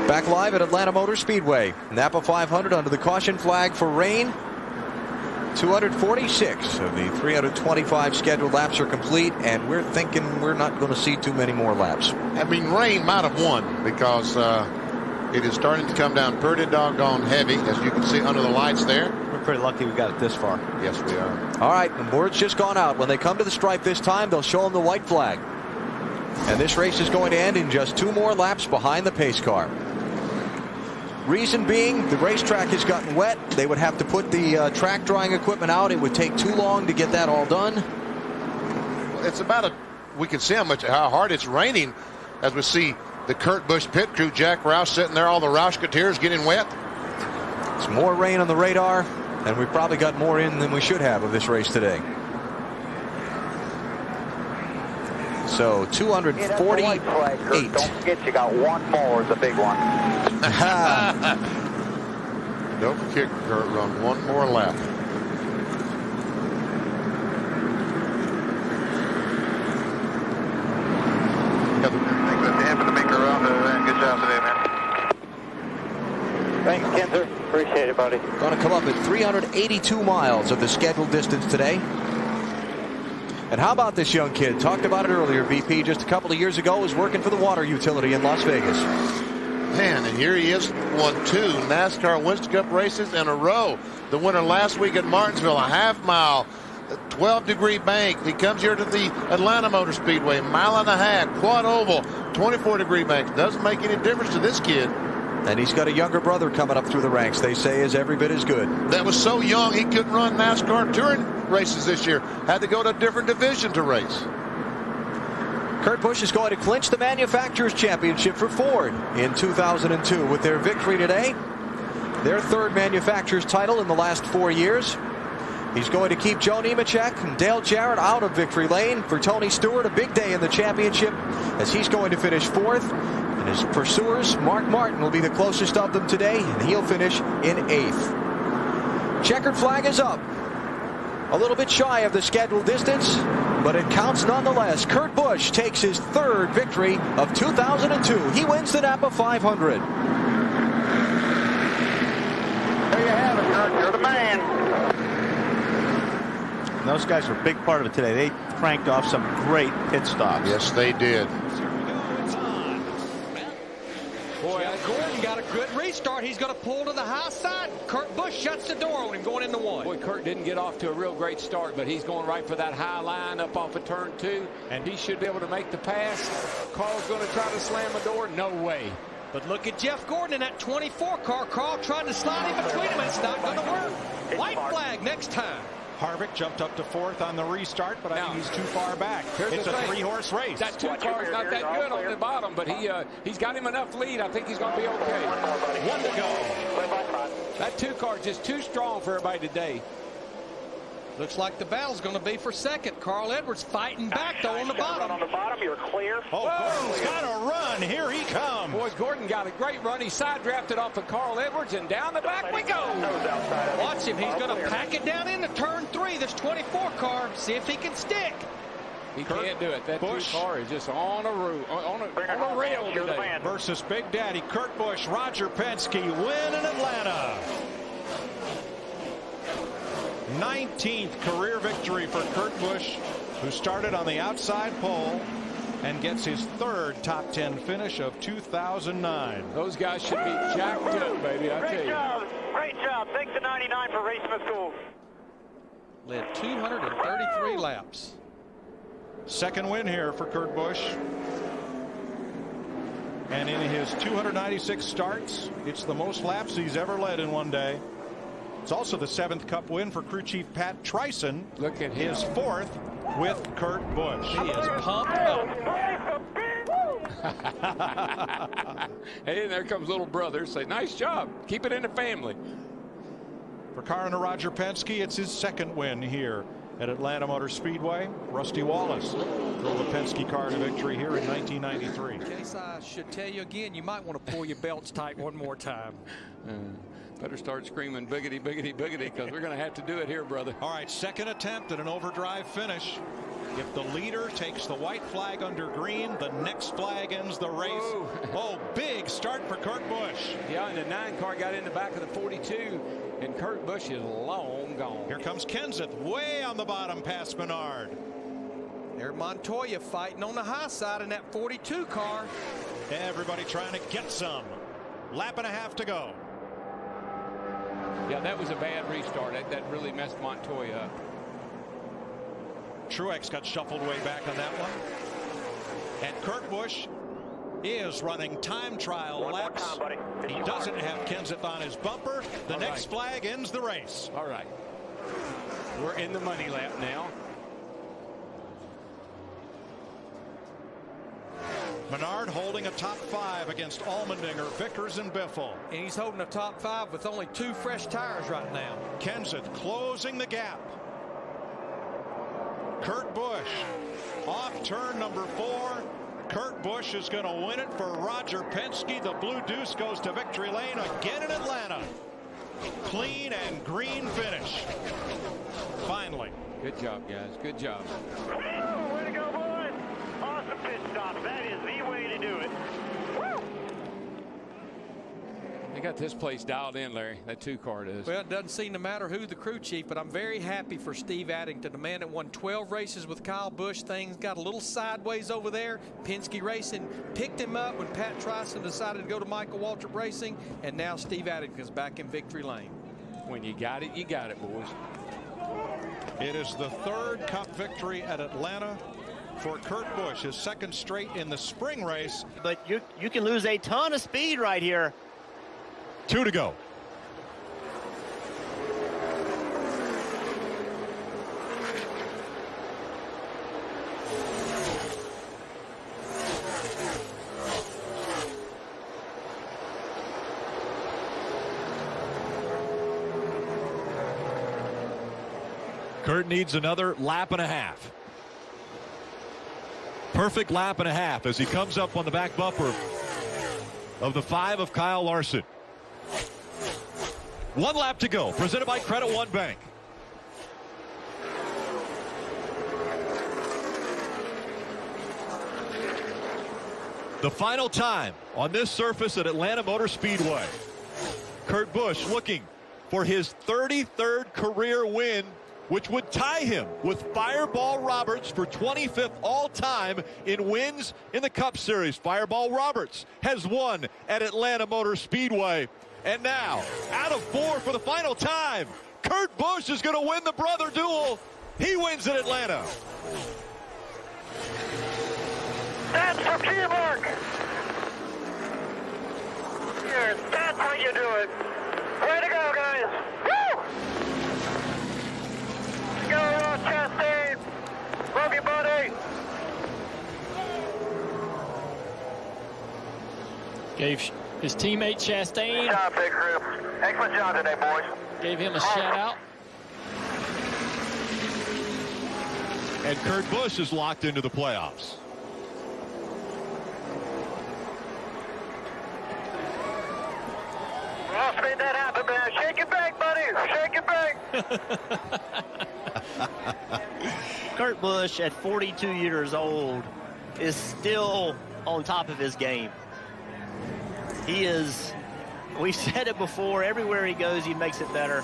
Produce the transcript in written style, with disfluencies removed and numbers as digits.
Back live at Atlanta Motor Speedway. Napa 500 under the caution flag for rain. 246 of the 325 scheduled laps are complete, and we're thinking we're not going to see too many more laps. I mean, rain might have won because it is starting to come down pretty doggone heavy, as you can see under the lights there. We're pretty lucky we got it this far. Yes, we are. All right, the word's just gone out. When they come to the stripe this time, they'll show them the white flag. And this race is going to end in just 2 more laps behind the pace car. Reason being, the racetrack has gotten wet. They would have to put the track drying equipment out. It would take too long to get that all done. It's about we can see how hard it's raining as we see the Kurt Busch pit crew, Jack Roush sitting there, all the Roushketeers getting wet. It's more rain on the radar, and we've probably got more in than we should have of this race today. So 248. Don't forget you got one more, the big one. Don't forget, Kurt, run one more lap. Good job today, man. Thanks, Kinzer. Appreciate it, buddy. Going to come up at 382 miles of the scheduled distance today. And how about this young kid? Talked about it earlier, VP, just a couple of years ago, was working for the water utility in Las Vegas. Man, and here he is, won 2 NASCAR Winston Cup races in a row. The winner last week at Martinsville, a half-mile, 12-degree bank. He comes here to the Atlanta Motor Speedway, mile and a half, quad oval, 24-degree banks. Doesn't make any difference to this kid. And he's got a younger brother coming up through the ranks. They say is every bit as good. That was so young he couldn't run NASCAR touring races this year. Had to go to a different division to race. Kurt Busch is going to clinch the Manufacturers Championship for Ford in 2002 with their victory today. Their 3rd Manufacturers title in the last 4 years. He's going to keep Joe Nemechek and Dale Jarrett out of victory lane. For Tony Stewart, a big day in the championship as he's going to finish 4th. And his pursuers, Mark Martin, will be the closest of them today, and he'll finish in 8th. Checkered flag is up. A little bit shy of the scheduled distance, but it counts nonetheless. Kurt Busch takes his 3rd victory of 2002. He wins the Napa 500. There you have it, Kurt. You're the man. Those guys were a big part of it today. They cranked off some great pit stops. Yes, they did. Boy, Gordon got a good restart. He's going to pull to the high side. Kurt Busch shuts the door on him going into 1. Boy, Kurt didn't get off to a real great start, but he's going right for that high line up off of turn 2, and he should be able to make the pass. Carl's going to try to slam the door. No way. But look at Jeff Gordon in that 24 car. Carl trying to slide in between them. It's not going to work. White flag next time. Harvick jumped up to 4th on the restart, but I think he's too far back. It's a 3-horse race. That 2 car is not that good on the bottom, but he's got him enough lead. I think he's going to be okay. 1 to go. That 2 car is just too strong for everybody today. Looks like the battle's going to be for 2nd. Carl Edwards fighting back, though, on the bottom. On the bottom, you're clear. Oh, Gordon's got a run. Here he comes. Boy, Gordon got a great run. He side drafted off of Carl Edwards, and down the back we go. Watch him. He's going to pack it down into turn 3. This 24 car. See if he can stick. He can't do it. That Busch 2 car is just on a rail today. Versus Big Daddy Kurt Busch, Roger Penske win in Atlanta. 19th career victory for Kurt Busch, who started on the outside pole and gets his 3rd top 10 finish of 2009. Those guys should be jacked up, baby. I tell you. Great job. Thanks to 99 for racing us cool. Led 233 laps. 2nd win here for Kurt Busch. And in his 296 starts, it's the most laps he's ever led in one day. It's also the 7th Cup win for crew chief Pat Tryson. Look at his 4th with Kurt Busch. He is pumped up. Hey, and there comes little brother. Say, nice job. Keep it in the family. For car owner Roger Penske, it's his 2nd win here at Atlanta Motor Speedway. Rusty Wallace drove the Penske car to victory here in 1993. In case I should tell you again, you might want to pull your belts tight one more time. Better start screaming biggity, biggity, biggity, because we're going to have to do it here, brother. All right, 2nd attempt at an overdrive finish. If the leader takes the white flag under green, the next flag ends the race. Oh, big start for Kurt Busch. Yeah, and the 9 car got in the back of the 42, and Kurt Busch is long gone. Here comes Kenseth way on the bottom past Menard. There's Montoya fighting on the high side in that 42 car. Everybody trying to get some. Lap and a half to go. Yeah, that was a bad restart. That really messed Montoya up. Truex got shuffled way back on that one. And Kurt Busch is running time trial laps. He doesn't have Kenseth on his bumper. The next flag ends the race. All right. We're in the money lap now. Menard holding a top 5 against Allmendinger, Vickers, and Biffle. And he's holding a top 5 with only 2 fresh tires right now. Kenseth closing the gap. Kurt Busch off turn number 4. Kurt Busch is going to win it for Roger Penske. The Blue Deuce goes to victory lane again in Atlanta. Clean and green finish. Finally. Good job, guys. Good job. Way to go, boys. Awesome pit stop. That is the way to do it. Woo! They got this place dialed in, Larry. That 2 car does. Well, it doesn't seem to matter who the crew chief, but I'm very happy for Steve Addington, the man that won 12 races with Kyle Busch. Things got a little sideways over there. Penske Racing picked him up when Pat Tryson decided to go to Michael Waltrip Racing, and now Steve Addington's back in victory lane. When you got it, boys. It is the 3rd Cup victory at Atlanta for Kurt Busch, his 2nd straight in the spring race. But you can lose a ton of speed right here. 2 to go. Kurt needs another lap and a half. Perfect lap and a half as he comes up on the back bumper of the 5 of Kyle Larson. 1 lap to go, presented by Credit One Bank. The final time on this surface at Atlanta Motor Speedway. Kurt Busch looking for his 33rd career win, which would tie him with Fireball Roberts for 25th all-time in wins in the Cup Series. Fireball Roberts has won at Atlanta Motor Speedway. And now, out of 4 for the final time, Kurt Busch is going to win the brother duel. He wins at Atlanta. That's for Keymark. Here, that's how you do it. Way to go, guys. Woo! Go, Ross Chastain. Love you, buddy. Gave his teammate Chastain. Good job, big crew. Excellent job today, boys. Gave him a shout out. And Kurt Busch is locked into the playoffs. Ross made that happen, man. Shake it back, buddy. Shake it back. Kurt Busch at 42 years old is still on top of his game. He is, we've said it before, everywhere he goes, he makes it better.